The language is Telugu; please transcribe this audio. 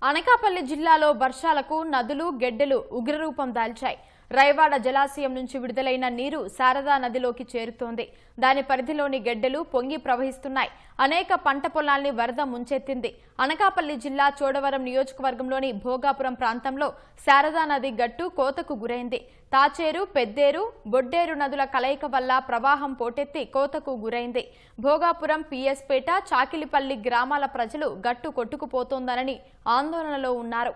అనకాపల్లి జిల్లాలో వర్షాలకు నదులు గెడ్డలు ఉగ్రరూపం దాల్చాయి. రైవాడ జలాశయం నుంచి విడుదలైన నీరు శారదా నదిలోకి చేరుతోంది. దాని పరిధిలోని గెడ్డలు పొంగి ప్రవహిస్తున్నాయి. అనేక పంట పొలాల్ని వరద ముంచెత్తింది. అనకాపల్లి జిల్లా చోడవరం నియోజకవర్గంలోని భోగాపురం ప్రాంతంలో శారదా నది గట్టు కోతకు గురైంది. తాచేరు, పెద్దేరు, బొడ్డేరు నదుల కలయిక వల్ల ప్రవాహం పోటెత్తి కోతకు గురైంది. భోగాపురం, పిఎస్పేట, చాకిలిపల్లి గ్రామాల ప్రజలు గట్టు కొట్టుకుపోతోందనని ఆందోళనలో ఉన్నారు.